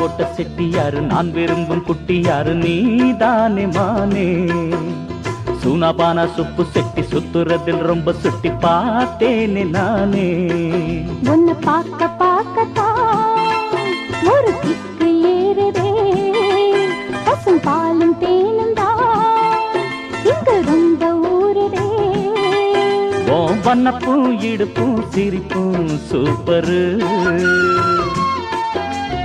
நாட்டுக்கோட்டை செட்டியாரு நான் விரும்பும் குட்டியாரு நீதானே மானே. சூனாபானா சுப்பு செட்டி சுத்துறதில் ரொம்ப சுட்டி பார்த்தேனே நானே. உன்னை பார்க்க பார்க்கத்தான் ஒரு கிக்கு ஏறுதே. பசும் பாலும் தேனும் தான் இங்கு ரொம்ப ஊறுதே. வண்ணப்பும் இடுப்பும் சிரிப்பும் சூப்பரு.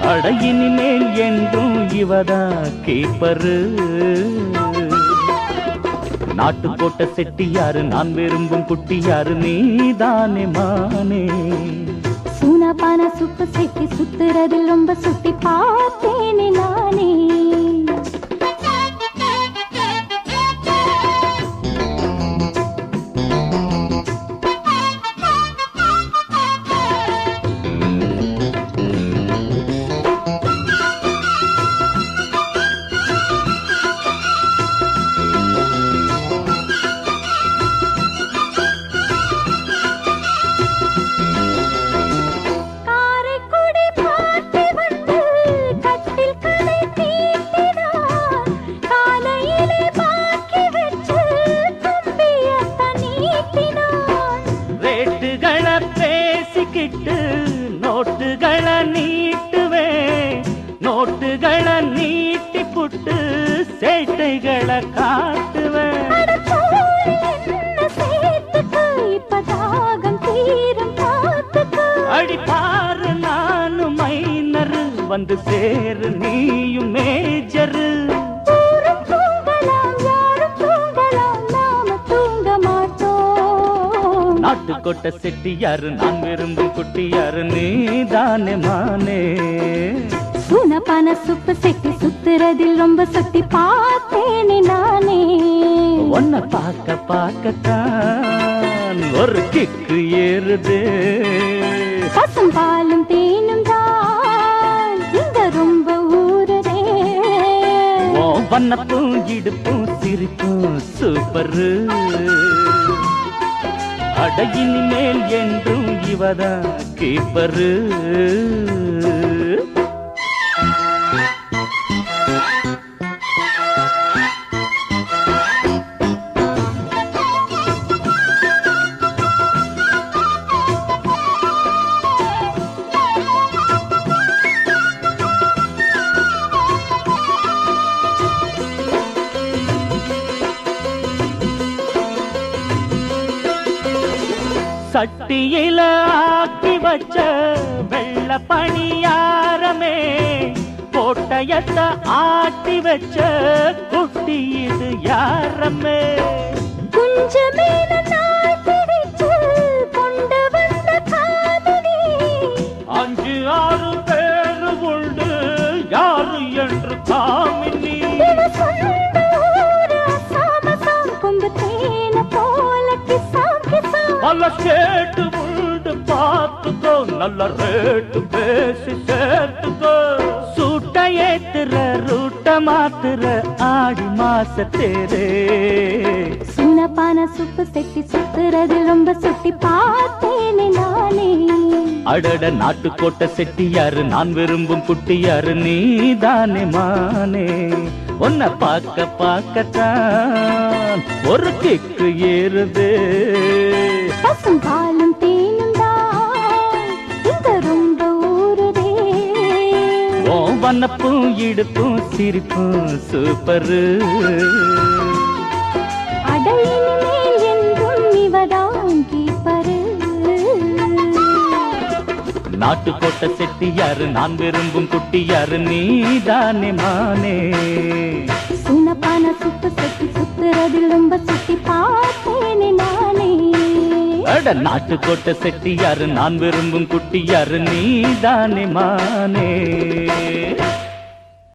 அடையினில் என்றும் இவதா கீப்பரு. நாட்டுக்கோட்டை செட்டியாரு நான் விரும்பும் குட்டியாரு நீதானே மானே. சூனாபானா சுப்பு செட்டி சுத்துறதில் ரொம்ப சுட்டி பார்த்தேனே நானே. நோட்டுகளை நீட்டுவேன், நோட்டுகளை நீட்டி புட்டு சேட்டைகளை காட்டுவேன். அடிப்பாரு நானும் மைனரு வந்து சேரு நீயும் மேஜரு. நாட்டுக்கோட்டை செட்டியாரு நான் விரும்பும் குட்டியாரு நீதானே மானே. சூனாபானா சுப்பு செட்டி சுத்துறதில் ரொம்ப சுத்தி பார்த்தேனே நானே. உன்னை பார்க்க பார்க்கத்தான் ஒரு கிக்கு ஏறுது. பசும் பாலும் தேனும் தான் இங்க ரொம்ப ஊறுதே. வண்ணப்பும் இடுப்பும் சிரிப்பும் சூப்பரு. அடையினில் என்றும் இவதா கீப்பரு. சட்டியில ஆக்கி வச்ச வெள்ள பணியாரமே, கோட்டையத்தை ஆட்டி வச்ச குட்டி இது யாரமே. குஞ்சமே கொண்டு வந்த காதலி 5-6 பேரு உண்டு யாரு என்று காமினி. நல்ல கேட்டு உண்டு பார்த்துக்கோ, நல்ல ரேட்டு பேசி சேர்த்துக்கோ. சூட்ட ஏத்துற ரூட்ட மாத்துற ஆடி மாசத்தேரே. சூனாபானா சுப்பு செட்டி சுத்துறதில் ரொம்ப சுட்டி பார்த்தேனே நானே. அடட நாட்டுக்கோட்டை செட்டியாரு நான் விரும்பும் குட்டியாரு நீதானே மானே. உன்னை பார்க்க பார்க்கத்தான் ஒரு கிக்கு ஏறுது. பசும் பாலும் தேனும் தான் இங்க ரொம்ப ஊறுதே. வண்ணப்பும் இடுப்பும் சிரிப்பும் சூப்பரு. அடையினில் என்றும் இவதான் கீப்பரு. நாட்டுக்கோட்டை செட்டியாரு நான் விரும்பும் குட்டியாரு நீதானே மானே. சூனாபானா சுப்பு செட்டி சுத்துறதில் ரொம்ப சுத்தி பார்த்தேனே நானே. அட நாட்டுக்கோட்டை செட்டியாரு நான் விரும்பும் குட்டியாரு நீதானே மானே.